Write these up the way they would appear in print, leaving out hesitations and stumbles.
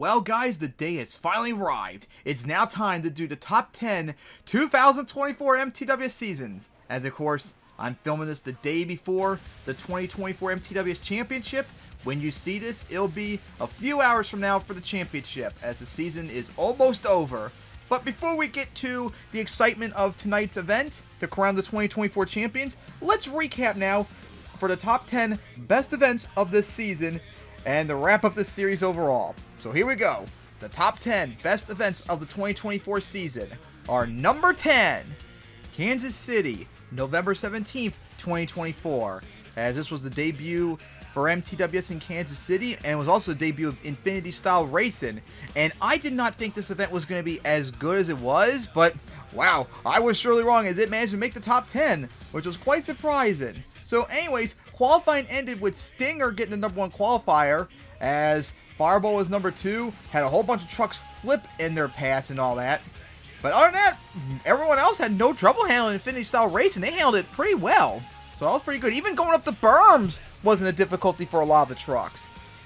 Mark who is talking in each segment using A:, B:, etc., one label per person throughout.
A: Well guys, the day has finally arrived. It's now time to do the top 10 2024 MTWS seasons. As of course, I'm filming this the day before the 2024 MTWS Championship. When you see this, it'll be a few hours from now for the championship, as the season is almost over. But before we get to the excitement of tonight's event, to crown the 2024 champions, let's recap now for the top 10 best events of this season and to wrap up this series overall. So here we go. The top 10 best events of the 2024 season are number 10, Kansas City, November 17th, 2024. As this was the debut for MTWS in Kansas City, and was also the debut of Infinity Style Racing. And I did not think this event was going to be as good as it was, but wow, I was surely wrong, as it managed to make the top 10, which was quite surprising. So anyways, qualifying ended with Stinger getting the number 1 qualifier, as Fireball was number 2, had a whole bunch of trucks flip in their pass and all that. But other than that, everyone else had no trouble handling Infinity Style Racing. They handled it pretty well. So that was pretty good. Even going up the berms wasn't a difficulty for a lot of the trucks.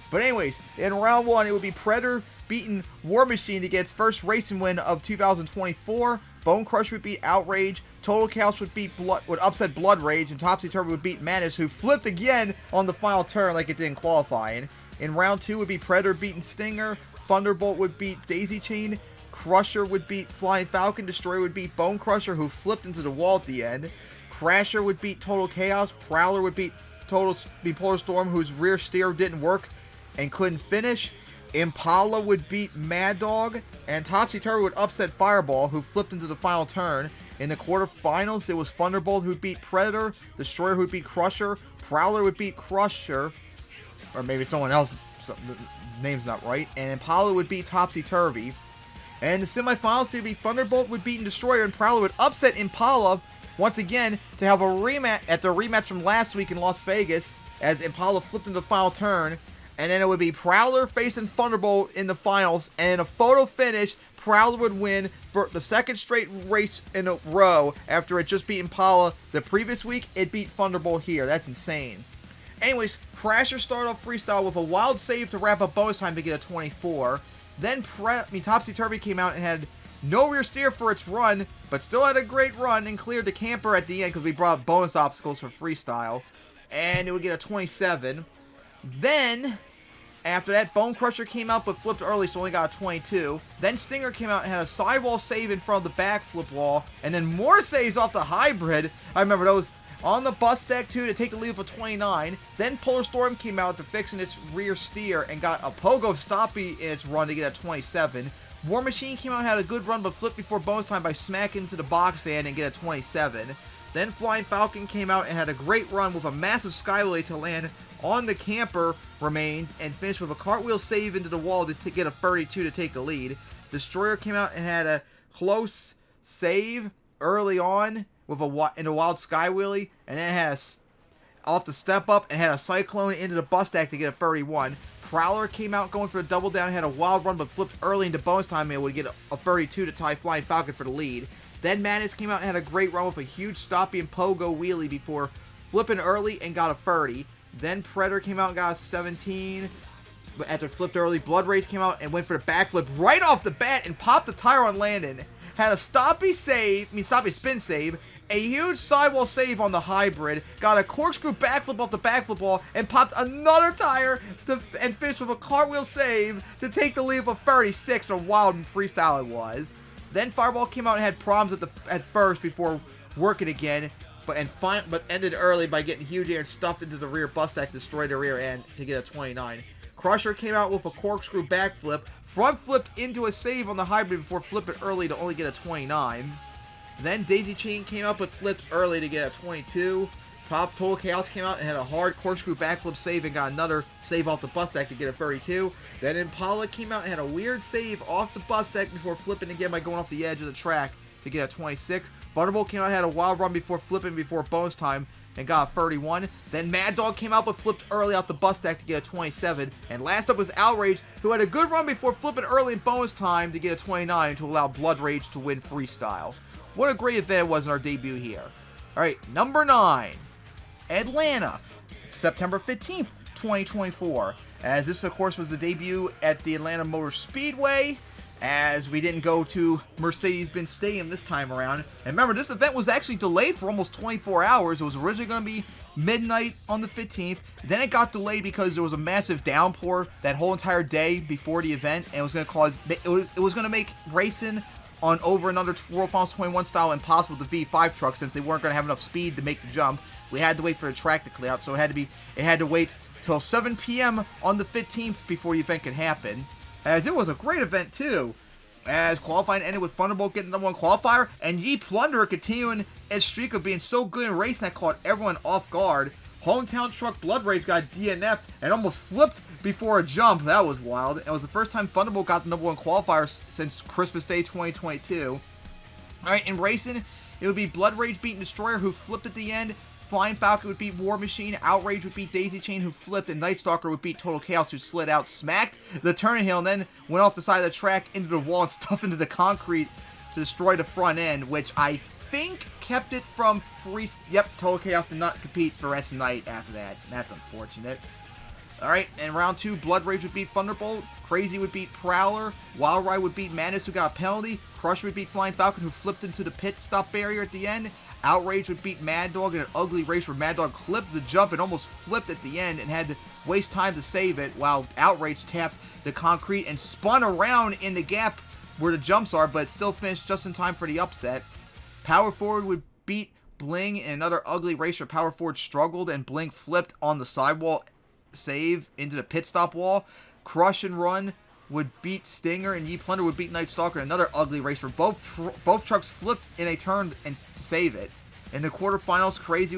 A: But anyways, in round 1, it would be Predator beating War Machine to get its first racing win of 2024. Bone Crusher would beat Outrage. Total Chaos would upset Blood Rage, and Topsy Turvy would beat Manus, who flipped again on the final turn like it did in qualifying. In round 2 would be Predator beating Stinger. Thunderbolt would beat Daisy Chain. Crusher would beat Flying Falcon. Destroyer would beat Bone Crusher, who flipped into the wall at the end. Crasher would beat Total Chaos. Prowler would beat Polar Storm, whose rear steer didn't work and couldn't finish. Impala would beat Mad Dog, and Topsy Turvy would upset Fireball, who flipped into the final turn. In the quarterfinals, it was Thunderbolt who would beat Predator, Destroyer who would beat Crusher, Prowler would beat Crusher, or maybe someone else, the name's not right, and Impala would beat Topsy Turvy. And the semifinals, it would be Thunderbolt would beat Destroyer, and Prowler would upset Impala once again to have a rematch at the rematch from last week in Las Vegas, as Impala flipped into the final turn. And then it would be Prowler facing Thunderbolt in the finals, and in a photo finish, Prowler would win for the second straight race in a row after it just beat Impala the previous week. It beat Thunderbolt here. That's insane. Anyways, Crasher started off freestyle with a wild save to wrap up bonus time to get a 24. Then Topsy Turvy came out and had no rear steer for its run, but still had a great run and cleared the camper at the end because we brought up bonus obstacles for freestyle. And it would get a 27. Then, after that, Bone Crusher came out but flipped early, so only got a 22. Then Stinger came out and had a sidewall save in front of the backflip wall, and then more saves off the hybrid. I remember those on the bus stack too to take the lead for 29. Then Polar Storm came out after fixing its rear steer and got a pogo stoppy in its run to get a 27. War Machine came out and had a good run but flipped before bonus time by smacking into the box fan and get a 27. Then Flying Falcon came out and had a great run with a massive skyway to land on the camper remains and finished with a cartwheel save into the wall to get a 32 to take the lead. Destroyer came out and had a close save early on with a wild sky wheelie, and then had off the step up and had a cyclone into the bus stack to get a 31. Prowler came out going for a double down, had a wild run but flipped early into bonus time and would get a 32 to tie Flying Falcon for the lead. Then Madness came out and had a great run with a huge stoppy and pogo wheelie before flipping early and got a 30. Then Predator came out and got a 17. But after flipped early, Blood Rage came out and went for the backflip right off the bat and popped the tire on landing. Had a stoppy spin save, a huge sidewall save on the hybrid, got a corkscrew backflip off the backflip wall, and popped another tire and finished with a cartwheel save to take the lead for 36. A wild freestyle it was. Then Fireball came out and had problems at first before working again, but ended early by getting huge air and stuffed into the rear bus stack, destroyed the rear end to get a 29. Crusher came out with a corkscrew backflip, front flipped into a save on the hybrid before flipping early to only get a 29. Then Daisy Chain came out but flipped early to get a 22. Total Chaos came out and had a hard corkscrew backflip save and got another save off the bus deck to get a 32. Then Impala came out and had a weird save off the bus deck before flipping again by going off the edge of the track to get a 26. Thunderbolt came out and had a wild run before flipping before bonus time and got a 31. Then Mad Dog came out but flipped early off the bus deck to get a 27. And last up was Outrage, who had a good run before flipping early in bonus time to get a 29 to allow Blood Rage to win freestyle. What a great event it was in our debut here. Alright, number 9. Atlanta, September 15th, 2024. as this, of course, was the debut at the Atlanta Motor Speedway, as we didn't go to Mercedes-Benz Stadium this time around. And remember, this event was actually delayed for almost 24 hours. It was originally going to be midnight on the 15th. Then it got delayed because there was a massive downpour that whole entire day before the event, and it was going to cause, it was going to make racing on over and under World Finals 21 style impossible with the V5 truck, since they weren't going to have enough speed to make the jump. We had to wait for the track to clear out, so it had to wait till 7 p.m. on the 15th before the event could happen. As it was a great event too, as qualifying ended with Thunderbolt getting the #1 qualifier, and Ye Plunderer continuing its streak of being so good in racing that caught everyone off guard. Hometown truck Blood Rage got DNF and almost flipped before a jump. That was wild. It was the first time Thunderbolt got the #1 qualifier since Christmas Day 2022. Alright, in racing, it would be Blood Rage beating Destroyer, who flipped at the end. Flying Falcon would beat War Machine, Outrage would beat Daisy Chain, who flipped, and Night Stalker would beat Total Chaos, who slid out, smacked the turning hill, and then went off the side of the track into the wall and stuffed into the concrete to destroy the front end, which I think kept it from free. Yep, Total Chaos did not compete for rest of the night after that. That's unfortunate. Alright, in round 2, Blood Rage would beat Thunderbolt, Crazy would beat Prowler, Wild Ride would beat Madness, who got a penalty, Crusher would beat Flying Falcon, who flipped into the pit stop barrier at the end, Outrage would beat Mad Dog in an ugly race where Mad Dog clipped the jump and almost flipped at the end and had to waste time to save it, while Outrage tapped the concrete and spun around in the gap where the jumps are, but still finished just in time for the upset. Power Forward would beat Bling in another ugly race where Power Forward struggled and Bling flipped on the sidewall save into the pit stop wall. Crush and Run would beat Stinger, and Ye Plunder would beat Night Stalker in another ugly race where both trucks flipped in a turn and to save it. In the quarterfinals, Crazy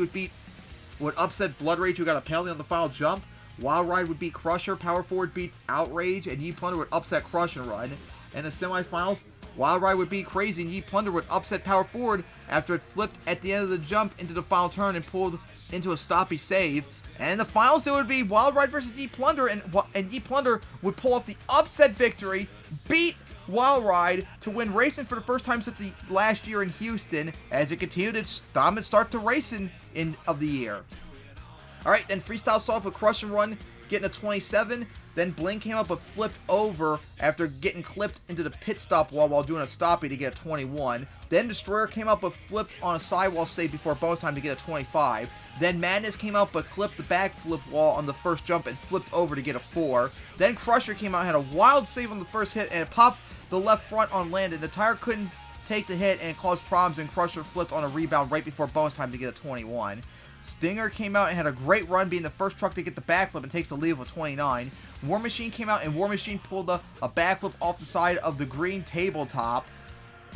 A: would upset Blood Rage, who got a penalty on the final jump. Wild Ride would beat Crusher, Power Forward beats Outrage, and Ye Plunder would upset Crush and Run. In the semifinals, Wild Ride would beat Crazy, and Ye Plunder would upset Power Forward after it flipped at the end of the jump into the final turn and pulled into a stoppy save. And in the finals, it would be Wild Ride versus Ye Plunder, and Ye Plunder would pull off the upset victory, beat Wild Ride to win racing for the first time since the last year in Houston, as it continued its dominant start to racing of the year. Alright, then freestyle started off with Crush and Run getting a 27. Then Bling came up but flipped over after getting clipped into the pit stop wall while doing a stoppie to get a 21. Then Destroyer came up but flipped on a sidewall save before bonus time to get a 25. Then Madness came out but clipped the backflip wall on the first jump and flipped over to get a 4. Then Crusher came out and had a wild save on the first hit, and it popped the left front on landing. The tire couldn't take the hit and it caused problems, and Crusher flipped on a rebound right before bonus time to get a 21. Stinger came out and had a great run, being the first truck to get the backflip and takes the lead with a 29. War Machine came out and War Machine pulled a backflip off the side of the green tabletop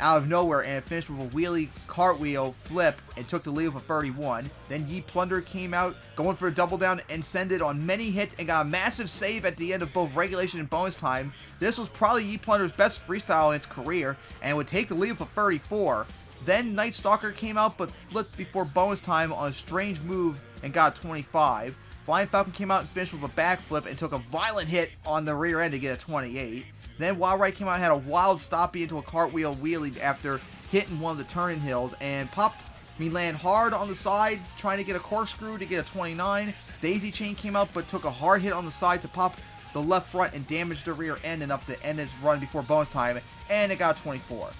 A: out of nowhere, and it finished with a wheelie cartwheel flip and took the lead with a 31. Then Ye Plunder came out going for a double down and sent it on many hits and got a massive save at the end of both regulation and bonus time. This was probably Ye Plunder's best freestyle in its career and would take the lead with a 34. Then Night Stalker came out but flipped before bonus time on a strange move and got 25. Flying Falcon came out and finished with a backflip and took a violent hit on the rear end to get a 28. Then Wild Ride came out and had a wild stoppie into a cartwheel wheelie after hitting one of the turning hills and popped me land hard on the side trying to get a corkscrew to get a 29. Daisy Chain came out but took a hard hit on the side to pop the left front and damage the rear end enough to end its run before bonus time, and it got 24.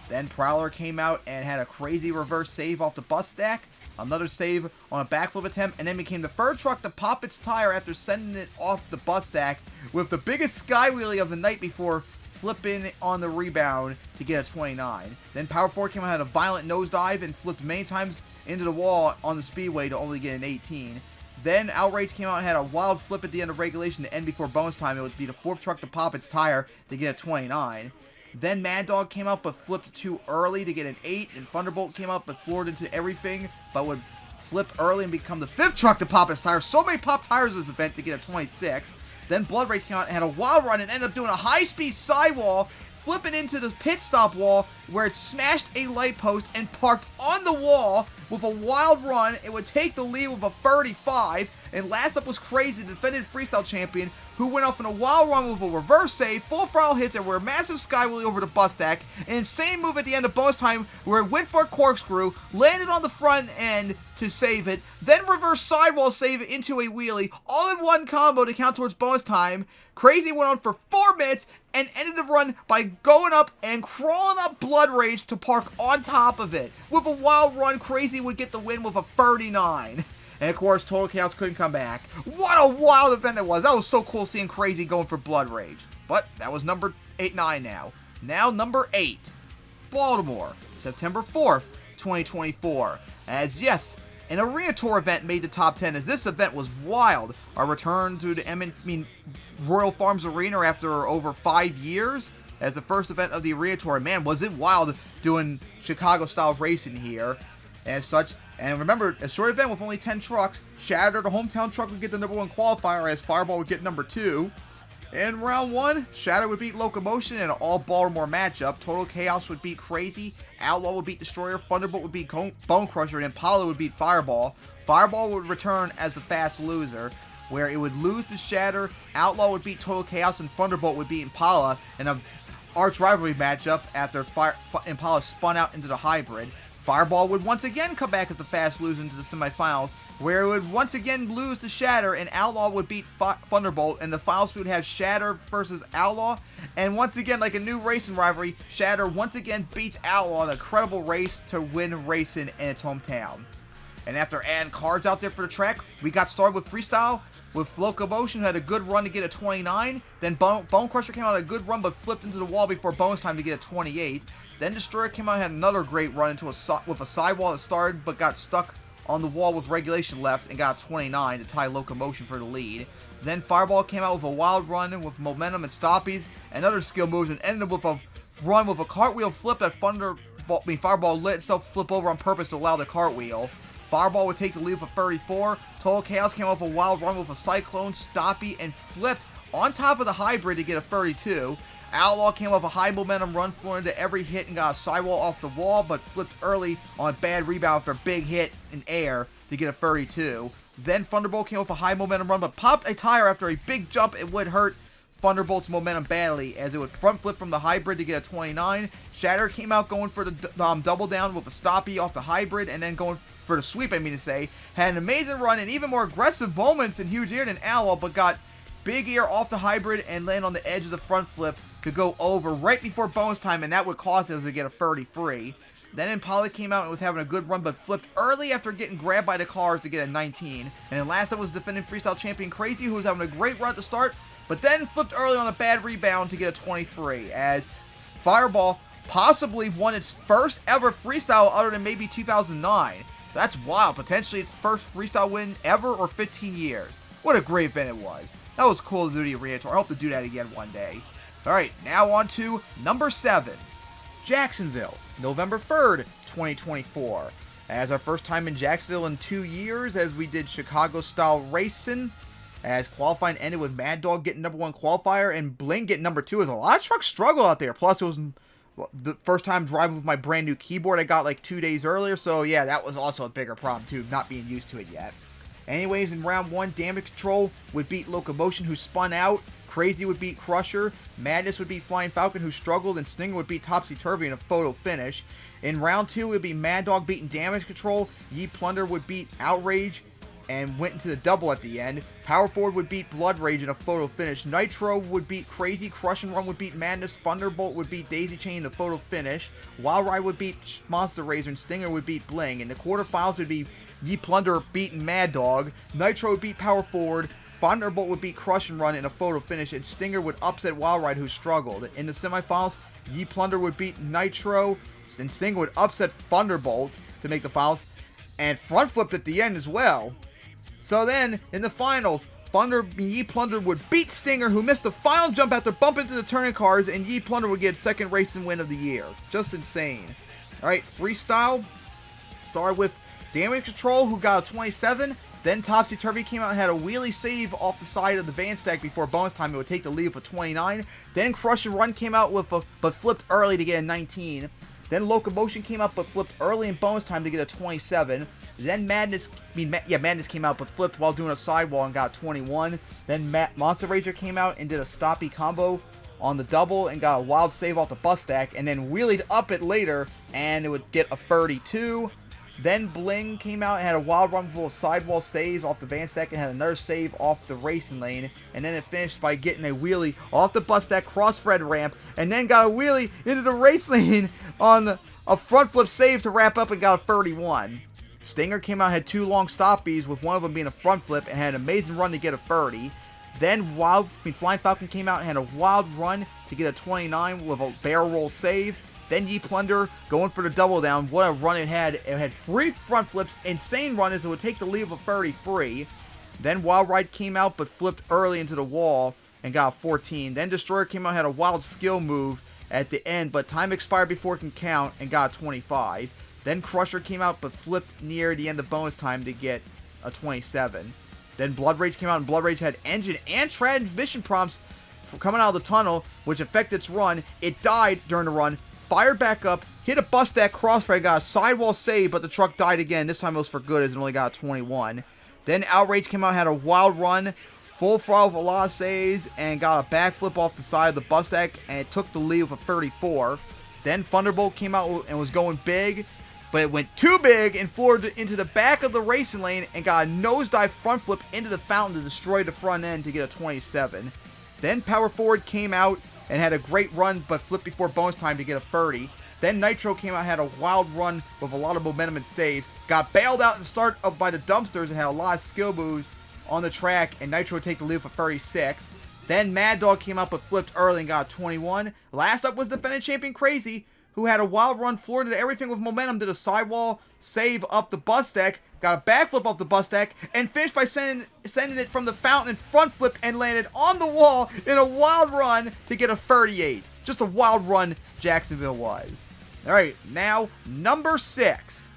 A: Then Prowler came out and had a crazy reverse save off the bus stack, another save on a backflip attempt, and then became the third truck to pop its tire after sending it off the bus stack with the biggest sky wheelie of the night before flipping on the rebound to get a 29. Then Power 4 came out and had a violent nosedive and flipped many times into the wall on the speedway to only get an 18. Then Outrage came out and had a wild flip at the end of regulation to end before bonus time. It would be the fourth truck to pop its tire to get a 29. Then Mad Dog came out but flipped too early to get an 8, and Thunderbolt came out but floored into everything but would flip early and become the fifth truck to pop its tire. So many pop tires in this event to get a 26. Then Blood Rage came out and had a wild run and ended up doing a high-speed sidewall, flipping into the pit stop wall where it smashed a light post and parked on the wall with a wild run. It would take the lead with a 35. And last up was Crazy, the defending freestyle champion, who went off in a wild run with a reverse save, full throttle hits, and were a massive sky wheelie over the bus stack. An insane move at the end of bonus time where it went for a corkscrew, landed on the front end to save it, then reverse sidewall save it into a wheelie, all in one combo to count towards bonus time. Crazy went on for 4 minutes and ended the run by going up and crawling up Blood Rage to park on top of it. With a wild run, Crazy would get the win with a 39. And of course, Total Chaos couldn't come back. What a wild event it was. That was so cool seeing Crazy going for Blood Rage. But that was number 9 now. Now number 8. Baltimore, September 4th, 2024. As yes, an Arena Tour event made the top 10 as this event was wild. Our return to the Royal Farms Arena after over 5 years as the first event of the Arena Tour. Man, was it wild doing Chicago-style racing here. As such, and remember, a short event with only 10 trucks. Shatter, the hometown truck, would get the number 1 qualifier as Fireball would get number 2. In round 1, Shatter would beat Locomotion in an all-Baltimore matchup. Total Chaos would beat Crazy. Outlaw would beat Destroyer. Thunderbolt would beat Bone Crusher. And Impala would beat Fireball. Fireball would return as the fast loser, where it would lose to Shatter. Outlaw would beat Total Chaos. And Thunderbolt would beat Impala in an arch rivalry matchup after Impala spun out into the hybrid. Fireball would once again come back as the fast loser into the semifinals, where it would once again lose to Shatter, and Outlaw would beat Thunderbolt, and the finals would have Shatter versus Outlaw. And once again, like a new racing rivalry, Shatter once again beats Outlaw in a credible race to win racing in its hometown. And after adding cards out there for the track, we got started with freestyle, with Locomotion, who had a good run to get a 29. Then Bone Crusher came out a good run, but flipped into the wall before bonus time to get a 28. Then Destroyer came out and had another great run with a sidewall that started but got stuck on the wall with regulation left and got a 29 to tie Locomotion for the lead. Then Fireball came out with a wild run with momentum and stoppies and other skill moves and ended with a run with a cartwheel flip that Fireball let itself flip over on purpose to allow the cartwheel. Fireball would take the lead with a 34. Total Chaos came out with a wild run with a Cyclone, stoppie, and flipped on top of the hybrid to get a 32. Outlaw came off a high momentum run, flew into every hit and got a sidewall off the wall, but flipped early on a bad rebound for a big hit in air to get a 32. Then Thunderbolt came off a high momentum run, but popped a tire after a big jump. It would hurt Thunderbolt's momentum badly, as it would front flip from the hybrid to get a 29. Shatter came out going for the double down with a stoppie off the hybrid, and then going for the sweep, had an amazing run and even more aggressive moments in huge air than Outlaw, but got big air off the hybrid and land on the edge of the front flip to go over right before bonus time, and that would cause us to get a 33. Then Impala came out and was having a good run, but flipped early after getting grabbed by the cars to get a 19. And then last up was defending freestyle champion Crazy, who was having a great run to start, but then flipped early on a bad rebound to get a 23, as Fireball possibly won its first ever freestyle other than maybe 2009. That's wild. Potentially its first freestyle win ever or 15 years. What a great event it was. That was cool to do the Arena Tour. I hope to do that again one day. Alright, now on to number 7. Jacksonville, November 3rd, 2024. As our first time in Jacksonville in 2 years, as we did Chicago-style racing. As qualifying ended with Mad Dog getting number 1 qualifier and Bling getting number 2. As a lot of trucks struggle out there. Plus, it was the first time driving with my brand new keyboard I got like 2 days earlier. So yeah, that was also a bigger problem too, not being used to it yet. Anyways, in round 1, Damage Control would beat Locomotion, who spun out. Crazy would beat Crusher. Madness would beat Flying Falcon, who struggled. And Stinger would beat Topsy Turvy in a photo finish. In round 2, it would be Mad Dog beating Damage Control. Ye Plunder would beat Outrage and went into the double at the end. Power Forward would beat Blood Rage in a photo finish. Nitro would beat Crazy. Crush and Run would beat Madness. Thunderbolt would beat Daisy Chain in a photo finish. Wild Ride would beat Monster Razor. And Stinger would beat Bling. In the quarterfinals would be Ye Plunder beating Mad Dog. Nitro would beat Power Forward. Thunderbolt would beat Crush and Run in a photo finish, and Stinger would upset Wild Ride, who struggled. In the semifinals, Ye Plunder would beat Nitro, and Stinger would upset Thunderbolt to make the finals, and front flipped at the end as well. So then, in the finals, Ye Plunder would beat Stinger, who missed the final jump after bumping into the turning cars, and Ye Plunder would get second racing win of the year. Just insane. Alright, freestyle. Started with Damage Control, who got a 27. Then Topsy Turvy came out and had a wheelie save off the side of the van stack before bonus time. It would take the lead for 29. Then Crush and Run came out with but flipped early to get a 19. Then Locomotion came out but flipped early in bonus time to get a 27. Then Madness came out but flipped while doing a sidewall and got 21. Then Monster Rager came out and did a stoppy combo on the double and got a wild save off the bus stack, and then wheelied up it later and it would get a 32. Then Bling came out and had a wild run full of sidewall saves off the van stack and had another save off the racing lane, and then it finished by getting a wheelie off the bus stack cross Fred ramp and then got a wheelie into the race lane on a front flip save to wrap up and got a 31. Stinger came out and had 2 long stoppies, with one of them being a front flip, and had an amazing run to get a 30. Then Flying Falcon came out and had a wild run to get a 29 with a barrel roll save. Then Ye Plunder going for the double down. What a run it had. It had 3 front flips, insane run as it would take the lead of a 33. Then Wild Ride came out but flipped early into the wall and got a 14. Then Destroyer came out and had a wild skill move at the end, but time expired before it can count and got a 25. Then Crusher came out but flipped near the end of bonus time to get a 27. Then Blood Rage came out, and Blood Rage had engine and transmission prompts for coming out of the tunnel, which affected its run. It died during the run, fired back up, hit a bus stack crossfire, got a sidewall save, but the truck died again. This time it was for good as it only got a 21. Then Outrage came out, had a wild run, full throttle velocities, and got a backflip off the side of the bus stack, and it took the lead with a 34. Then Thunderbolt came out and was going big, but it went too big and floored into the back of the racing lane and got a nosedive front flip into the fountain to destroy the front end to get a 27. Then Power Forward came out and had a great run but flipped before bonus time to get a 30. Then Nitro came out and had a wild run with a lot of momentum and saves. Got bailed out and start up by the dumpsters and had a lot of skill moves on the track, and Nitro would take the lead for 36. Then Mad Dog came out but flipped early and got 21. Last up was defending champion Crazy, who had a wild run, floored into everything with momentum, did a sidewall save up the bus stack, got a backflip off the bus stack, and finished by sending it from the fountain and front flip and landed on the wall in a wild run to get a 38. Just a wild run Jacksonville was. Alright, now number 6.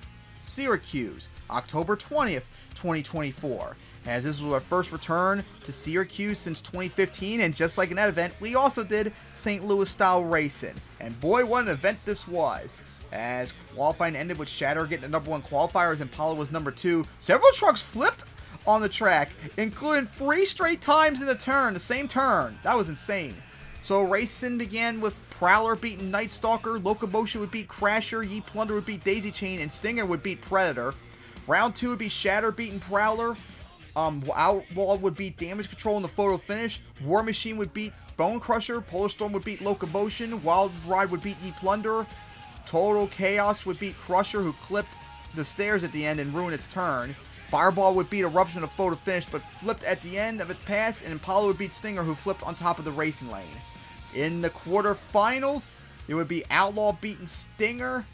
A: Syracuse, October 20th, 2024. As this was our first return to Syracuse since 2015, and just like in that event, we also did St. Louis style racing. And boy, what an event this was. As qualifying ended with Shatter getting the number 1 qualifier as Impala was number 2, several trucks flipped on the track, including 3 straight times in a turn, the same turn. That was insane. So racing began with Prowler beating Night Stalker, Locomotion would beat Crasher, Ye Plunder would beat Daisy Chain, and Stinger would beat Predator. Round 2 would be Shatter beating Prowler. Outlaw would beat Damage Control in the photo finish. War Machine would beat Bone Crusher. Polar Storm would beat Locomotion. Wild Ride would beat Ye Plunder. Total Chaos would beat Crusher, who clipped the stairs at the end and ruined its turn. Fireball would beat Eruption in the photo finish, but flipped at the end of its pass. And Impala would beat Stinger, who flipped on top of the racing lane. In the quarterfinals, it would be Outlaw beating Shatter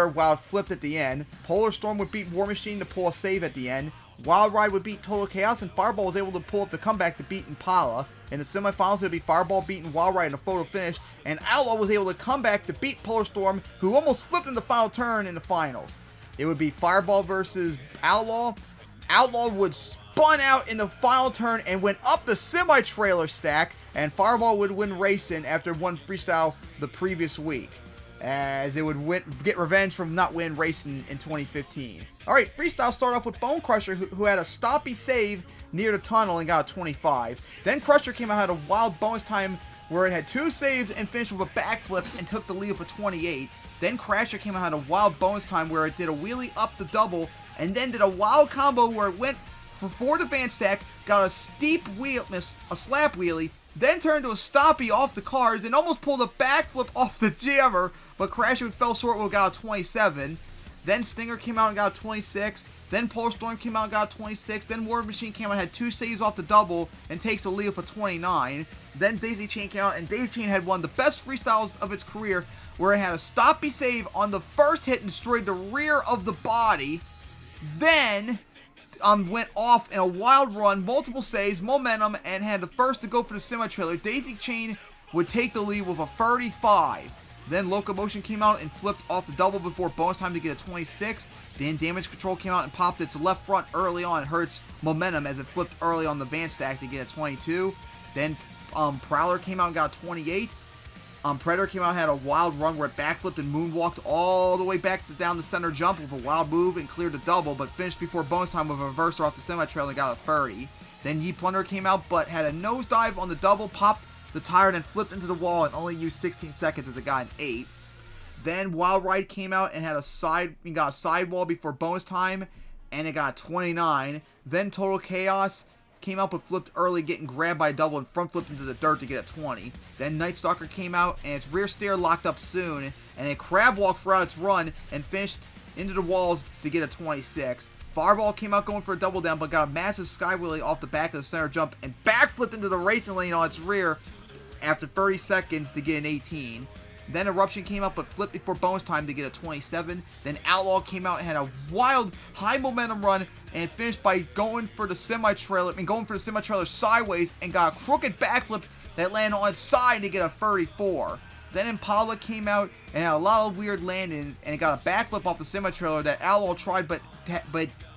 A: while it flipped at the end. Polar Storm would beat War Machine to pull a save at the end. Wild Ride would beat Total Chaos, and Fireball was able to pull up the comeback to beat Impala. In the semifinals, it would be Fireball beating Wild Ride in a photo finish, and Outlaw was able to come back to beat Polar Storm, who almost flipped in the final turn in the finals. It would be Fireball versus Outlaw. Outlaw would spun out in the final turn and went up the semi-trailer stack, and Fireball would win racing after one freestyle the previous week, as it would get revenge from not winning racing in 2015. Alright, freestyle started off with Bone Crusher, who had a stoppy save near the tunnel and got a 25. Then Crusher came out, had a wild bonus time where it had 2 saves and finished with a backflip and took the lead with a 28. Then Crasher came out, had a wild bonus time where it did a wheelie up the double and then did a wild combo where it went for the van stack, got a steep a slap wheelie, then turned to a stoppy off the cars and almost pulled a backflip off the jammer, but Crasher fell short and got a 27. Then Stinger came out and got a 26. Then Polar Storm came out and got a 26. Then War Machine came out and had 2 saves off the double and takes a lead for 29. Then Daisy Chain came out, and Daisy Chain had one of the best freestyles of its career where it had a stoppy save on the first hit and destroyed the rear of the body. Then went off in a wild run, multiple saves, momentum, and had the first to go for the semi-trailer. Daisy Chain would take the lead with a 35. Then Locomotion came out and flipped off the double before bonus time to get a 26. Then Damage Control came out and popped its left front early on. It hurt its momentum as it flipped early on the van stack to get a 22. Then Prowler came out and got a 28. Predator came out and had a wild run where it backflipped and moonwalked all the way back down the center jump with a wild move and cleared the double, but finished before bonus time with a reverser off the semi-trail and got a 30. Then Yi Plunder came out but had a nosedive on the double, popped the tire, and then flipped into the wall and only used 16 seconds as it got an 8. Then Wild Ride came out and had got a sidewall before bonus time, and it got 29. Then Total Chaos came out but flipped early, getting grabbed by a double and front flipped into the dirt to get a 20. Then Night Stalker came out and its rear steer locked up soon, and it crab walked throughout its run and finished into the walls to get a 26. Fireball came out going for a double down but got a massive sky wheelie off the back of the center jump and backflipped into the racing lane on its rear after 30 seconds to get an 18. Then Eruption came out but flipped before bonus time to get a 27. Then Outlaw came out and had a wild high momentum run and finished by going for the semi-trailer sideways and got a crooked backflip that landed on its side to get a 34. Then Impala came out and had a lot of weird landings and it got a backflip off the semi-trailer that Outlaw tried but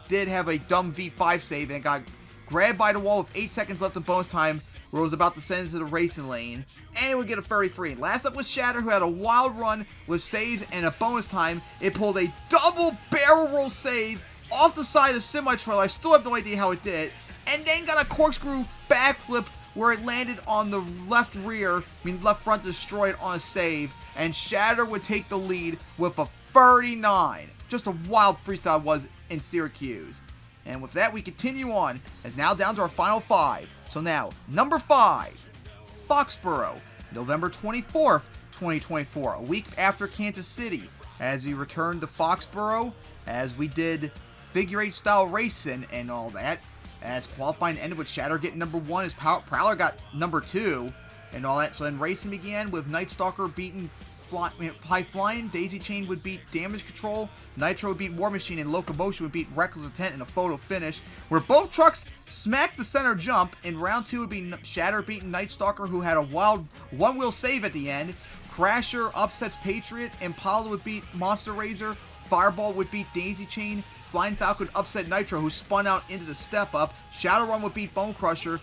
A: did have a dumb V5 save, and it got grabbed by the wall with 8 seconds left in bonus time where it was about to send into the racing lane, and it would get a 33. Last up was Shatter, who had a wild run with saves and a bonus time. It pulled a double barrel roll save off the side of the semi-trailer. I still have no idea how it did, and then got a corkscrew backflip where it landed on the left front to destroy it on a save, and Shatter would take the lead with a 39. Just a wild freestyle was in Syracuse. And with that, we continue on, as now down to our final 5. So now, number 5, Foxborough, November 24th, 2024, a week after Kansas City, as we returned to Foxborough, as we did figure 8 style racing and all that, as qualifying ended with Shatter getting number 1, as Prowler got number 2, and all that. So then racing began with Night Stalker beating High Flying, Daisy Chain would beat Damage Control, Nitro would beat War Machine, and Locomotion would beat Reckless Intent in a photo finish, where both trucks smacked the center jump. In round 2 would be Shatter beating Night Stalker, who had a wild one-wheel save at the end. Crasher upsets Patriot, Impala would beat Monster Razor, Fireball would beat Daisy Chain, Flying Falcon would upset Nitro, who spun out into the step-up, Shadowrun would beat Bone Crusher,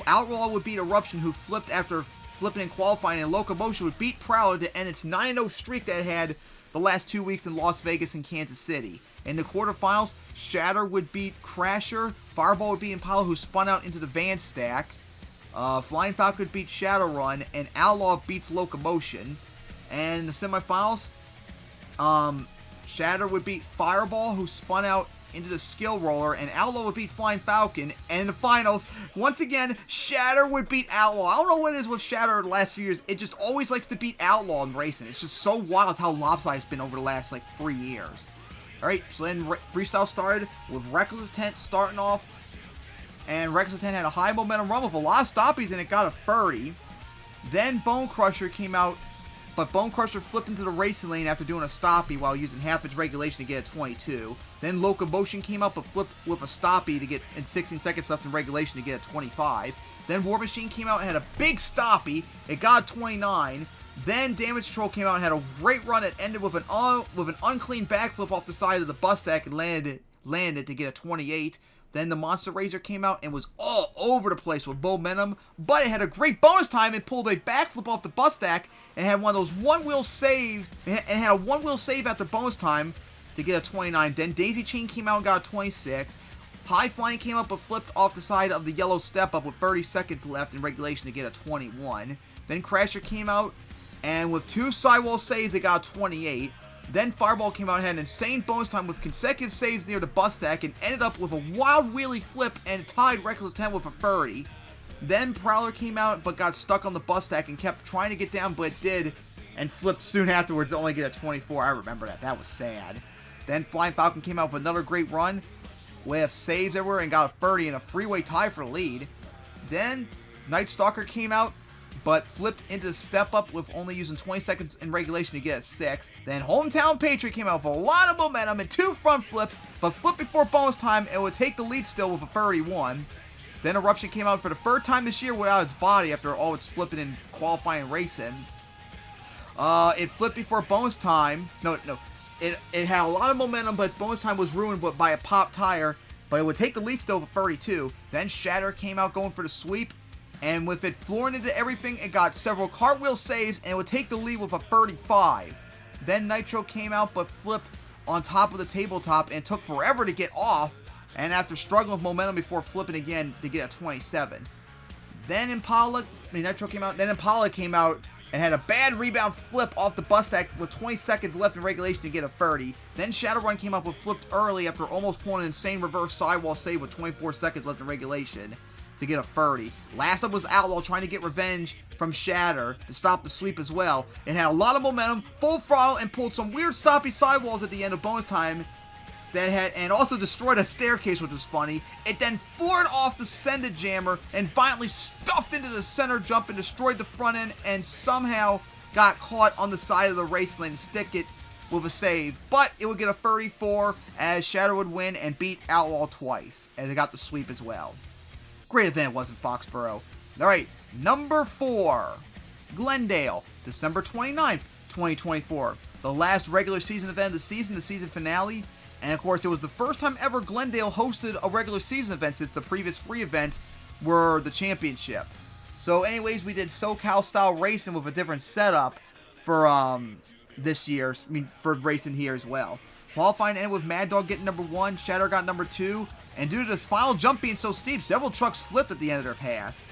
A: Outlaw would beat Eruption, who flipped after flipping in qualifying, and Locomotion would beat Prowler to end its 9-0 streak that it had the last 2 weeks in Las Vegas and Kansas City. In the quarterfinals, Shatter would beat Crasher, Fireball would beat Impala, who spun out into the van stack, Flying Falcon would beat Shadowrun, and Outlaw beats Locomotion. And in the semifinals, Shatter would beat Fireball, who spun out into the skill roller, and Outlaw would beat Flying Falcon. And in the finals, once again, Shatter would beat Outlaw. I don't know what it is with Shatter the last few years. It just always likes to beat Outlaw in racing. It's just so wild how lopsided it's been over the last 3 years. Alright, so then freestyle started with Reckless Intent starting off, and Reckless Intent had a high momentum run with a lot of stoppies, and it got a 30. Then Bone Crusher came out, but Bone Crusher flipped into the racing lane after doing a stoppie while using half its regulation to get a 22. Then Locomotion came up but flipped with a stoppie to get in 16 seconds left in regulation to get a 25. Then War Machine came out and had a big stoppie. It got a 29. Then Damage Control came out and had a great run that ended with an unclean backflip off the side of the bus stack and landed to get a 28. Then the Monster Razor came out and was all over the place with momentum, but it had a great bonus time and pulled a backflip off the bus stack and had one of those one-wheel save after bonus time to get a 29. Then Daisy Chain came out and got a 26. High Flying came up but flipped off the side of the yellow step-up with 30 seconds left in regulation to get a 21. Then Crasher came out, and with 2 sidewall saves, it got a 28. Then Fireball came out and had an insane bonus time with consecutive saves near the bus stack and ended up with a wild wheelie flip and tied Reckless 10 with a 30. Then Prowler came out but got stuck on the bus stack and kept trying to get down, but it did, and flipped soon afterwards to only get a 24. I remember that. That was sad. Then Flying Falcon came out with another great run with saves everywhere and got a 30 and a freeway tie for the lead. Then Night Stalker came out but flipped into the step-up with only using 20 seconds in regulation to get a 6. Then Hometown Patriot came out with a lot of momentum and 2 front flips, but flipped before bonus time and would take the lead still with a 31. Then Eruption came out for the third time this year without its body after all its flipping and qualifying racing. It flipped before bonus time. No. It had a lot of momentum, but its bonus time was ruined by a pop tire. But it would take the lead still for 32. Then Shatter came out going for the sweep. And with it flooring into everything, it got several cartwheel saves, and it would take the lead with a 35. Then Nitro came out but flipped on top of the tabletop and took forever to get off. And after struggling with momentum before flipping again to get a 27. Then Nitro came out. Then Impala came out and had a bad rebound flip off the bus stack with 20 seconds left in regulation to get a 30. Then Shadowrun came up with flipped early after almost pulling an insane reverse sidewall save with 24 seconds left in regulation to get a 30. Last up was Outlaw trying to get revenge from Shatter to stop the sweep as well. It had a lot of momentum, full throttle, and pulled some weird stoppy sidewalls at the end of bonus time and also destroyed a staircase, which was funny. It then floored off the Sended Jammer and violently stuffed into the center jump and destroyed the front end and somehow got caught on the side of the race lane to stick it with a save. But it would get a 34 as Shatter would win and beat Outlaw twice as it got the sweep as well. Great event, wasn't Foxborough? Alright, number 4. Glendale, December 29th, 2024. The last regular season event of the season finale. And of course, it was the first time ever Glendale hosted a regular season event since the previous 3 events were the championship. So anyways, we did SoCal style racing with a different setup for this year. For racing here as well. Qualifying ended with Mad Dog getting number 1, Shatter got number 2, and due to this final jump being so steep, several trucks flipped at the end of their pass.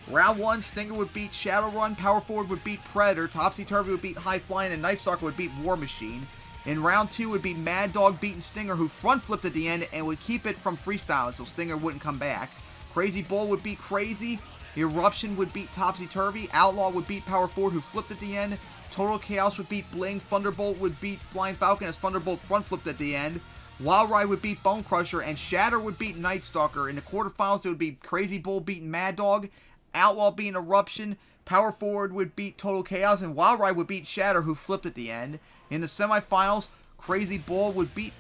A: Round 1, Stinger would beat Shadowrun, Power Forward would beat Predator, Topsy Turvy would beat High Flying, and Night Stalker would beat War Machine. In round 2 would be Mad Dog beating Stinger, who front flipped at the end and would keep it from freestyling so Stinger wouldn't come back. Crazy Bull would beat Crazy. Eruption would beat Topsy Turvy. Outlaw would beat Power Forward, who flipped at the end. Total Chaos would beat Bling. Thunderbolt would beat Flying Falcon as Thunderbolt front flipped at the end. Wild Ride would beat Bone Crusher, and Shatter would beat Night Stalker. In the quarterfinals, it would be Crazy Bull beating Mad Dog. Outlaw beating Eruption. Power Forward would beat Total Chaos, and Wild Ride would beat Shatter, who flipped at the end. In the semifinals, Crazy Bull would beat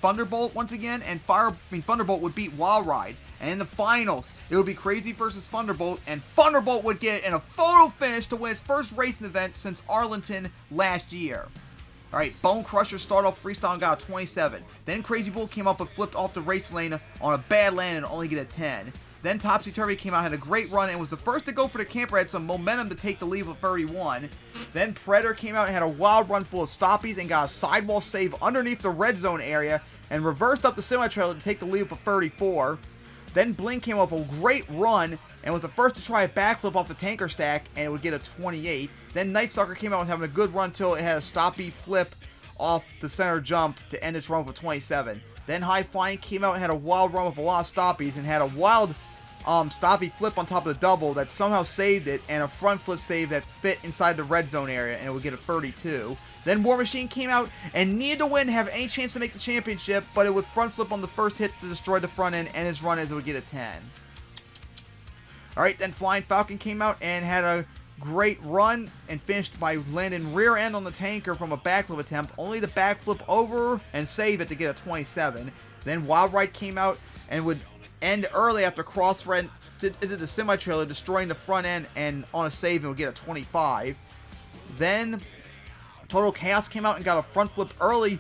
A: Thunderbolt once again, and Thunderbolt would beat Wild Ride. And in the finals, it would be Crazy versus Thunderbolt, and Thunderbolt would get in a photo finish to win its first racing event since Arlington last year. Alright, Bone Crusher started off freestyle and got a 27. Then Crazy Bull came up and flipped off the race lane on a bad land and only get a 10. Then Topsy Turvy came out, had a great run, and was the first to go for the camper, had some momentum to take the lead with 31. Then Predator came out and had a wild run full of stoppies and got a sidewall save underneath the red zone area and reversed up the semi-trailer to take the lead with a 34. Then Bling came up with a great run and was the first to try a backflip off the tanker stack, and it would get a 28. Then Night Stalker came out and having a good run until it had a stoppy flip off the center jump to end its run with a 27. Then High Flying came out and had a wild run with a lot of stoppies and had a wild stoppy flip on top of the double that somehow saved it, and a front flip save that fit inside the red zone area, and it would get a 32. Then War Machine came out and needed to win to have any chance to make the championship, but it would front flip on the first hit to destroy the front end and his run as it would get a 10. Alright, then Flying Falcon came out and had a great run and finished by landing rear end on the tanker from a backflip attempt, only to backflip over and save it to get a 27. Then Wild Ride came out and would end early after cross-ran into the semi-trailer, destroying the front end and on a save and would get a 25. Then Total Chaos came out and got a front flip early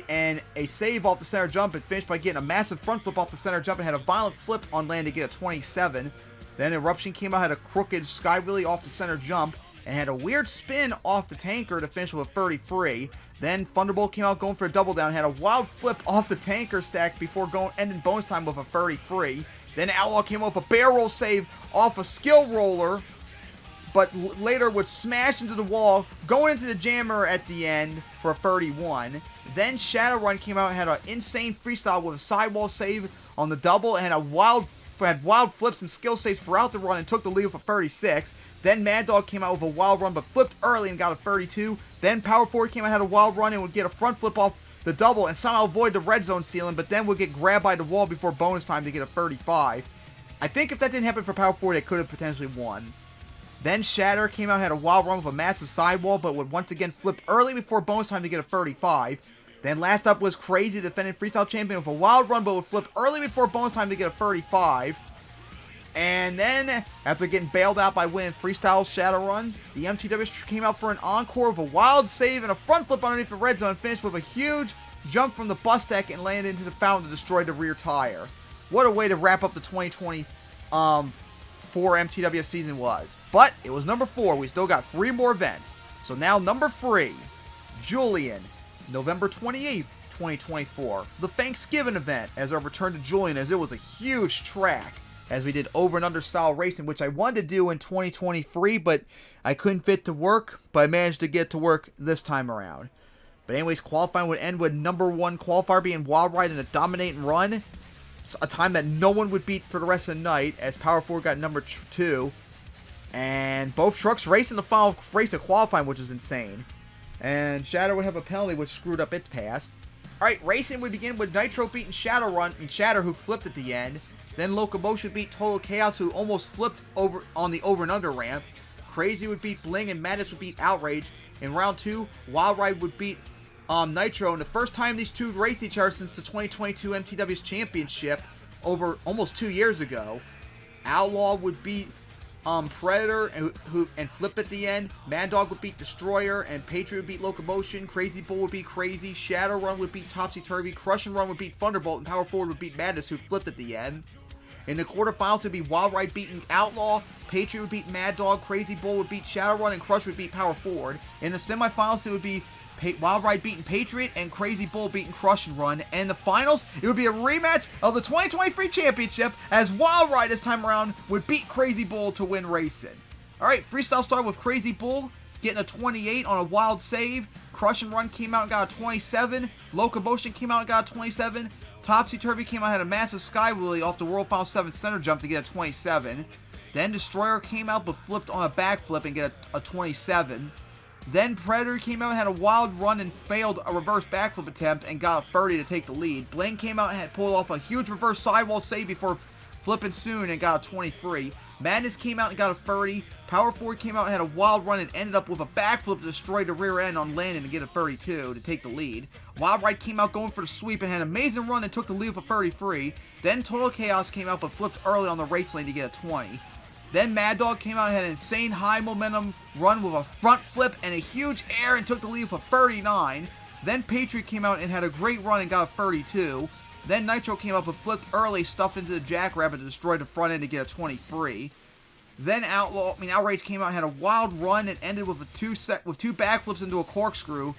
A: and a save off the center jump and finished by getting a massive front flip off the center jump and had a violent flip on land to get a 27. Then Eruption came out, had a crooked sky wheelie off the center jump and had a weird spin off the tanker to finish with a 33. Then Thunderbolt came out going for a double down, had a wild flip off the tanker stack before ending bonus time with a 33. Then Outlaw came out with a bear roll save off a skill roller, but later would smash into the wall, going into the jammer at the end for a 31. Then Shadowrun came out and had an insane freestyle with a sidewall save on the double and had wild flips and skill saves throughout the run and took the lead with a 36. Then Mad Dog came out with a wild run but flipped early and got a 32. Then Power Forward came out and had a wild run and would get a front flip off the double and somehow avoid the red zone ceiling, but then would get grabbed by the wall before bonus time to get a 35. I think if that didn't happen for Power Forward, it could have potentially won. Then Shatter came out and had a wild run with a massive sidewall, but would once again flip early before bonus time to get a 35. Then last up was Crazy, defending freestyle champion, with a wild run, but would flip early before bonus time to get a 35. And then, after getting bailed out by winning Freestyle Shadowrun, the MTWS came out for an encore of a wild save and a front flip underneath the red zone, finished with a huge jump from the bus deck and landed into the fountain to destroy the rear tire. What a way to wrap up the 2024 MTWS season was. But it was number 4. We still got 3 more events. So now number 3, Julian, November 28th, 2024. The Thanksgiving event as our return to Julian, as it was a huge track. As we did over and under style racing, which I wanted to do in 2023, but I couldn't fit to work, but I managed to get to work this time around. But anyways, qualifying would end with number 1 qualifier being Wild Ride in a dominating run, a time that no one would beat for the rest of the night, as Power 4 got number 2, and both trucks racing the final race of qualifying, which was insane. And Shatter would have a penalty, which screwed up its pass. Alright, racing would begin with Nitro beating Shadowrun, and Shatter, who flipped at the end. Then Locomotion beat Total Chaos, who almost flipped over on the over and under ramp. Crazy would beat Bling, and Madness would beat Outrage. In round 2, Wild Ride would beat Nitro, and the first time these two raced each other since the 2022 MTWS Championship over almost 2 years ago. Outlaw would beat Predator and flip at the end. Mad Dog would beat Destroyer, and Patriot would beat Locomotion. Crazy Bull would beat Crazy. Shadowrun would beat Topsy Turvy. Crush and Run would beat Thunderbolt, and Power Forward would beat Madness, who flipped at the end. In the quarterfinals, it would be Wild Ride beating Outlaw, Patriot would beat Mad Dog, Crazy Bull would beat Shadowrun, and Crush would beat Power Forward. In the semifinals, it would be Wild Ride beating Patriot and Crazy Bull beating Crush and Run. And in the finals, it would be a rematch of the 2023 championship, as Wild Ride this time around would beat Crazy Bull to win racing. Alright, freestyle started with Crazy Bull getting a 28 on a wild save. Crush and Run came out and got a 27. Locomotion came out and got a 27. Topsy Turvy came out and had a massive sky wheelie off the World Final 7 center jump to get a 27. Then Destroyer came out but flipped on a backflip and get a 27. Then Predator came out and had a wild run and failed a reverse backflip attempt and got a 30 to take the lead. Bling came out and had pulled off a huge reverse sidewall save before flipping soon and got a 23. Madness came out and got a 30. Power Forward came out and had a wild run and ended up with a backflip to destroy the rear end on landing and get a 32 to take the lead. Wild Ride came out going for the sweep and had an amazing run and took the lead with a 33. Then Total Chaos came out but flipped early on the race lane to get a 20. Then Mad Dog came out and had an insane high momentum run with a front flip and a huge air and took the lead with a 39. Then Patriot came out and had a great run and got a 32. Then Nitro came up and flipped early, stuffed into the Jackrabbit to destroy the front end to get a 23. Then Outrage came out and had a wild run and ended with two backflips into a corkscrew.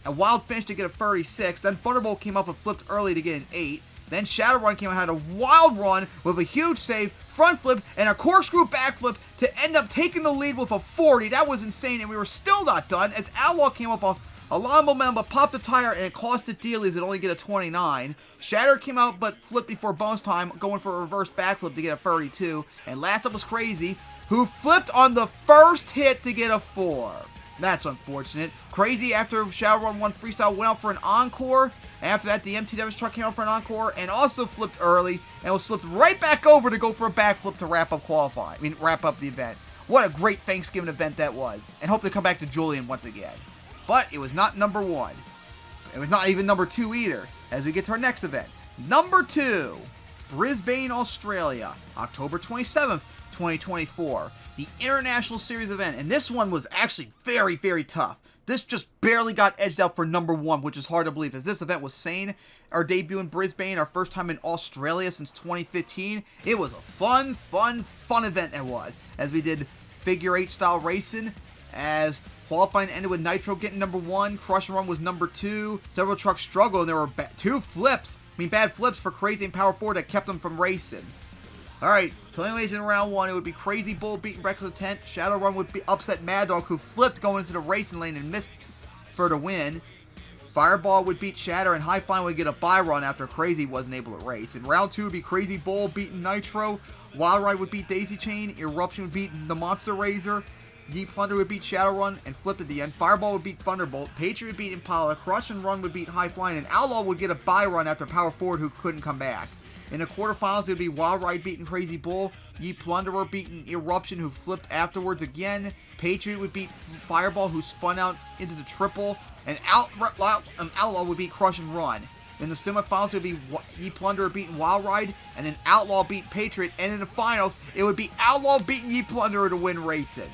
A: A wild finish to get a 36. Then Thunderbolt came up and flipped early to get an 8. Then Shadowrun came out and had a wild run with a huge save, front flip, and a corkscrew backflip to end up taking the lead with a 40. That was insane, and we were still not done as Outlaw came up a lot of momentum but popped the tire, and it cost it dearly as it only get a 29. Shatter came out but flipped before bonus time, going for a reverse backflip to get a 32. And last up was Crazy, who flipped on the first hit to get a 4. That's unfortunate. Crazy, after Shadowrun 1 Freestyle, went out for an encore. After that, the MTWS truck came out for an encore and also flipped early and was flipped right back over to go for a backflip to wrap up wrap up the event. What a great Thanksgiving event that was, and hope to come back to Julian once again. But it was not number 1. It was not even number 2 either, as we get to our next event. Number 2, Brisbane, Australia, October 27th, 2024. The International Series event, and this one was actually very, very tough. This just barely got edged out for number 1, which is hard to believe, as this event was sane. Our debut in Brisbane, our first time in Australia since 2015. It was a fun event it was, as we did figure 8 style racing, as qualifying ended with Nitro getting number 1, Crush and Run was number 2, several trucks struggled, and there were bad flips for Crazy and Power Forward that kept them from racing. Alright, so anyways, in round 1, it would be Crazy Bull beating Reckless Intent. Shadowrun would be upset Mad Dog, who flipped going into the racing lane and missed for the win. Fireball would beat Shatter, and High Flying would get a bye run after Crazy wasn't able to race. In round 2 would be Crazy Bull beating Nitro. Wild Ride would beat Daisy Chain. Eruption would beat the Monster Razor. Yeet Plunder would beat Shadowrun and flipped at the end. Fireball would beat Thunderbolt. Patriot would beat Impala. Crush and Run would beat High Flying, and Outlaw would get a bye run after Power Forward, who couldn't come back. In the quarterfinals, it would be Wild Ride beating Crazy Bull, Yeet Plunderer beating Eruption, who flipped afterwards again. Patriot would beat Fireball, who spun out into the triple, and Outlaw would beat Crush and Run. In the semifinals, it would be Ye-Plunder beating Wild Ride, and then Outlaw beat Patriot. And in the finals, it would be Outlaw beating Ye-Plunder to win racing.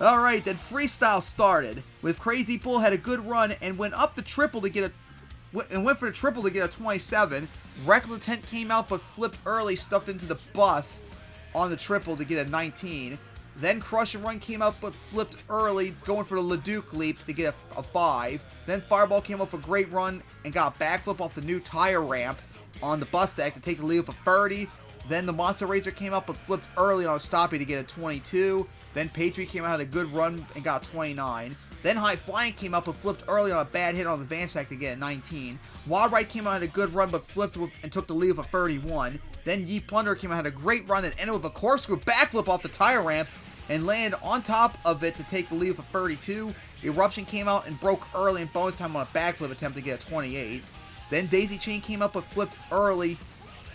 A: Alright, then freestyle started with Crazy Bull had a good run and went up the triple to get a 27. Reckless Intent came out but flipped early, stuffed into the bus on the triple to get a 19. Then Crush and Run came out but flipped early, going for the Leduc leap to get a 5. Then Fireball came up a great run and got a backflip off the new tire ramp on the bus deck to take the lead with a 30. Then the Monster Razor came up but flipped early on a stoppie to get a 22. Then Patriot came out, had a good run, and got a 29. Then High Flying came up and flipped early on a bad hit on the van stack to get a 19. Wild Ride came out, had a good run, but flipped and took the lead with a 31. Then Ye-Plunder came out, had a great run, that ended with a corkscrew backflip off the tire ramp, and landed on top of it to take the lead with a 32. Eruption came out and broke early in bonus time on a backflip attempt to get a 28. Then Daisy Chain came up but flipped early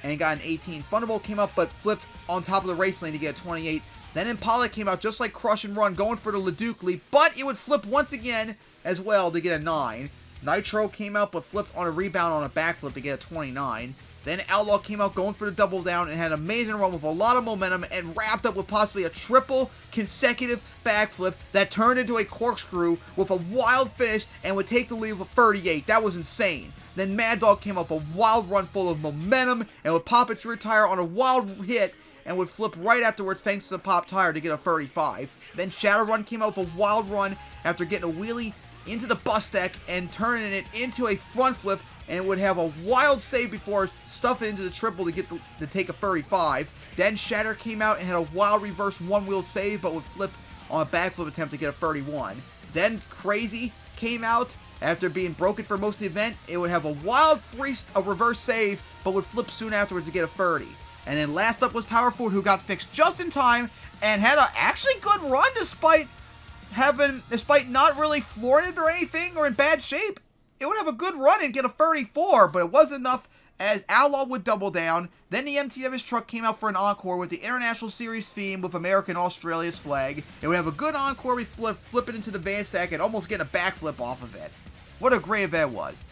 A: and got an 18. Thunderbolt came up but flipped on top of the race lane to get a 28. Then Impala came out just like Crush and Run, going for the Leduc leap, but it would flip once again as well to get a 9. Nitro came out but flipped on a rebound on a backflip to get a 29. Then Outlaw came out going for the double down and had an amazing run with a lot of momentum and wrapped up with possibly a triple consecutive backflip that turned into a corkscrew with a wild finish and would take the lead with a 38. That was insane. Then Mad Dog came up a wild run full of momentum and would pop its rear tire on a wild hit and would flip right afterwards thanks to the pop tire to get a 35. Then Shadow Run came out with a wild run after getting a wheelie into the bus deck and turning it into a front flip, and would have a wild save before stuffing into the triple to take a 35. Then Shatter came out and had a wild reverse one-wheel save, but would flip on a backflip attempt to get a 31. Then Crazy came out after being broken for most of the event. It would have a wild reverse save, but would flip soon afterwards to get a 30. And then last up was Power Forward, who got fixed just in time and had a actually good run despite not really flooring it or anything or in bad shape. It would have a good run and get a 34, but it wasn't enough as Outlaw would double down. Then the MTWS truck came out for an encore with the International Series theme with America and Australia's flag. It would have a good encore with flipping into the van stack and almost getting a backflip off of it. What a great event it was.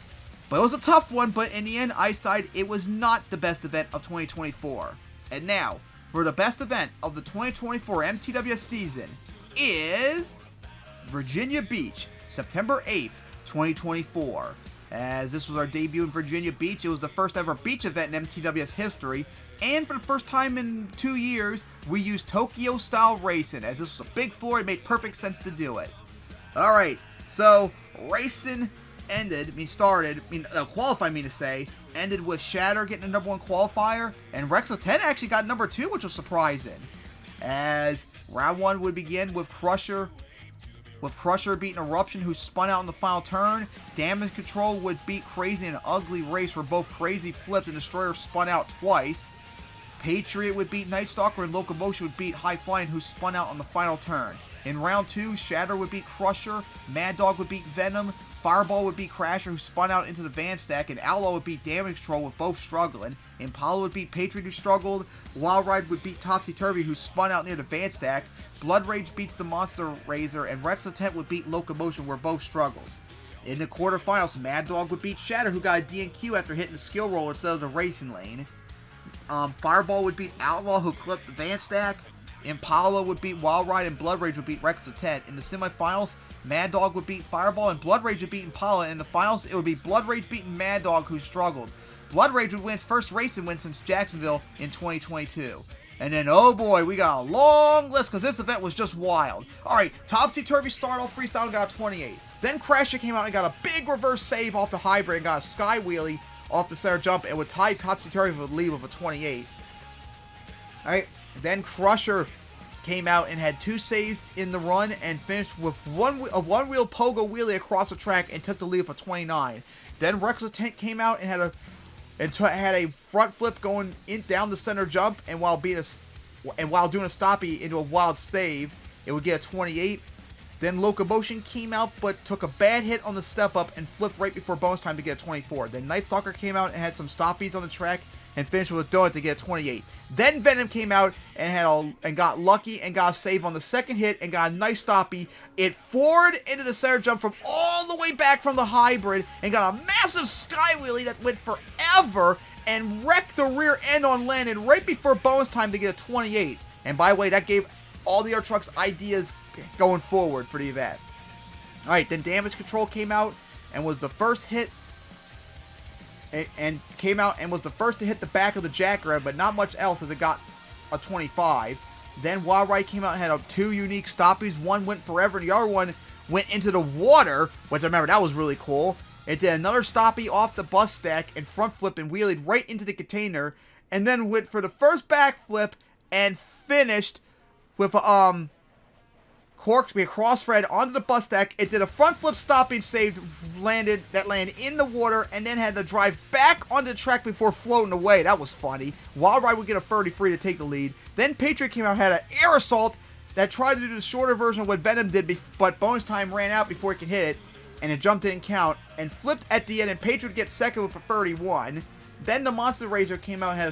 A: But it was a tough one, but in the end, I decided it was not the best event of 2024. And now, for the best event of the 2024 MTWS season is Virginia Beach, September 8th, 2024. As this was our debut in Virginia Beach, it was the first ever beach event in MTWS history, and for the first time in 2 years, we used Tokyo-style racing. As this was a big floor, it made perfect sense to do it. Alright, so racing ended with Shatter getting the number 1 qualifier, and Rex 10 actually got number 2, which was surprising. As round 1 would begin with Crusher beating Eruption, who spun out in the final turn. Damage Control would beat Crazy in an ugly race where both Crazy flipped and Destroyer spun out twice. Patriot would beat Night Stalker, and Locomotion would beat High Flying, who spun out on the final turn. In round 2, Shatter would beat Crusher, Mad Dog would beat Venom, Fireball would beat Crasher, who spun out into the van stack, and Outlaw would beat Damage Control, with both struggling. Impala would beat Patriot, who struggled. Wild Ride would beat Topsy Turvy, who spun out near the van stack. Blood Rage beats the Monster Razor, and Rex Attempt would beat Locomotion, where both struggled. In the quarterfinals, Mad Dog would beat Shatter, who got a DNQ after hitting the skill roll instead of the racing lane. Fireball would beat Outlaw, who clipped the van stack. Impala would beat Wild Ride, and Blood Rage would beat Rex Attempt. In the semifinals, Mad Dog would beat Fireball, and Blood Rage would beat Impala. In the finals, it would be Blood Rage beating Mad Dog, who struggled. Blood Rage would win its first racing win since Jacksonville in 2022. And then, oh boy, we got a long list because this event was just wild. Alright, Topsy Turvy started off freestyle and got a 28. Then Crasher came out and got a big reverse save off the hybrid and got a sky wheelie off the center jump and would tie Topsy Turvy with a lead with a 28. Alright, then Crusher came out and had 2 saves in the run and finished with a one-wheel pogo wheelie across the track and took the lead with a 29. Then Rex Tent came out and had a front flip going in down the center jump, and while doing a stoppie into a wild save, it would get a 28. Then Locomotion came out but took a bad hit on the step up and flipped right before bonus time to get a 24. Then Night Stalker came out and had some stoppies on the track and finished with a donut to get a 28. Then Venom came out and got lucky and got a save on the second hit and got a nice stoppie. It forward into the center jump from all the way back from the hybrid and got a massive sky wheelie that went forever and wrecked the rear end on Landon right before bonus time to get a 28. And by the way, that gave all the other trucks ideas going forward for the event. Alright, then Damage Control came out and was the first hit and was the first to hit the back of the Jackrabbit, but not much else as it got a 25. Then Wild Ride came out and had two unique stoppies. One went forever and the other one went into the water, which I remember that was really cool. It did another stoppie off the bus stack and front flipped and wheelied right into the container, and then went for the first backflip and finished with a cross thread onto the bus stack. It did a front flip stopping saved, landed in the water, and then had to drive back onto the track before floating away. That was funny. Wild Ride would get a 33 to take the lead. Then Patriot came out and had an air assault that tried to do the shorter version of what Venom did, but bonus time ran out before it could hit it, and it jump didn't count, and flipped at the end, and Patriot gets second with a 31. Then the Monster Razor came out and had a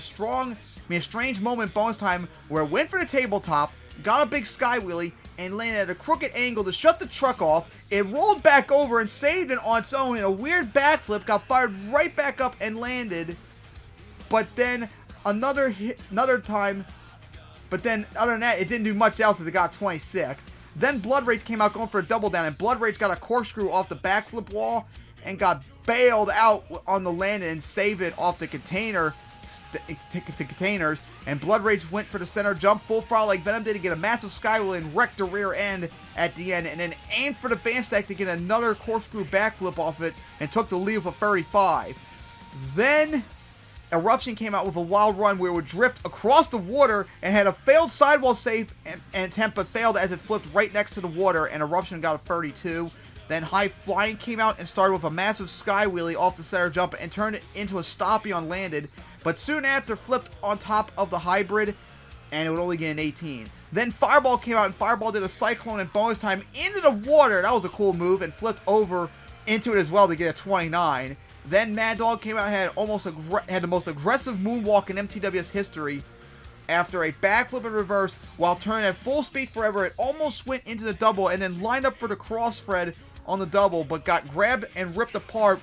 A: strange moment bonus time where it went for the tabletop, got a big sky wheelie, and landed at a crooked angle to shut the truck off. It rolled back over and saved it on its own in a weird backflip, got fired right back up and landed. But then other than that, it didn't do much else as it got 26. Then Blood Rage came out going for a double down, and Blood Rage got a corkscrew off the backflip wall and got bailed out on the landing and saved it off the containers, and Blood Rage went for the center jump full throttle like Venom did to get a massive sky wheel and wreck the rear end at the end, and then aimed for the van stack to get another corkscrew backflip off it and took the lead with a 35. Then Eruption came out with a wild run where it would drift across the water and had a failed sidewall save and attempt, but failed as it flipped right next to the water, and Eruption got a 32. Then High Flying came out and started with a massive sky wheelie off the center jump and turned it into a stoppie on landed, but soon after flipped on top of the hybrid and it would only get an 18. Then Fireball came out and Fireball did a cyclone and bonus time into the water. That was a cool move, and flipped over into it as well to get a 29. Then Mad Dog came out and had the most aggressive moonwalk in MTWS history. After a backflip and reverse while turning at full speed forever, it almost went into the double and then lined up for the cross thread on the double, but got grabbed and ripped apart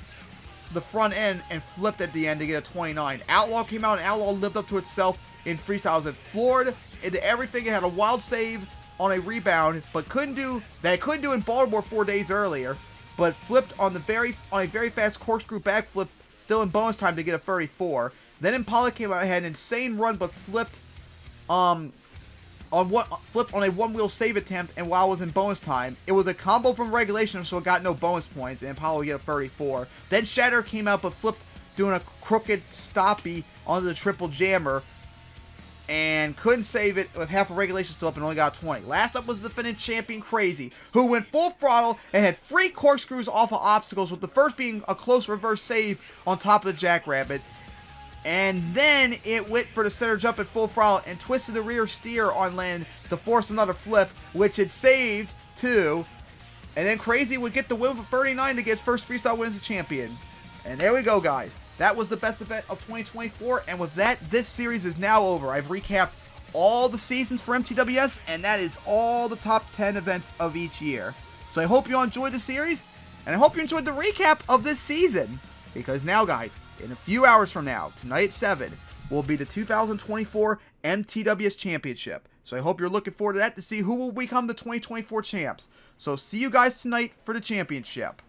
A: the front end and flipped at the end to get a 29. Outlaw came out and Outlaw lived up to itself in freestyles. It floored into everything. It had a wild save on a rebound, but couldn't do in Baltimore 4 days earlier, but flipped on a very fast corkscrew backflip still in bonus time to get a 34. Then Impala came out and had an insane run, but flipped on a one-wheel save attempt, and while it was in bonus time, it was a combo from regulation, so it got no bonus points, and Apollo would get a 34. Then Shatter came out, but flipped doing a crooked stoppie onto the triple jammer, and couldn't save it with half of regulation still up and only got 20. Last up was the defending champion Crazy, who went full throttle and had 3 corkscrews off of obstacles, with the first being a close reverse save on top of the Jackrabbit. And then it went for the center jump at full throttle and twisted the rear steer on land to force another flip, which it saved too. And then Crazy would get the win for 39 to get his first freestyle win as a champion. And there we go, guys. That was the best event of 2024. And with that, this series is now over. I've recapped all the seasons for MTWS, and that is all the top 10 events of each year. So I hope you all enjoyed the series, and I hope you enjoyed the recap of this season. Because now, guys, in a few hours from now, tonight at 7, will be the 2024 MTWS Championship. So I hope you're looking forward to that to see who will become the 2024 champs. So see you guys tonight for the championship.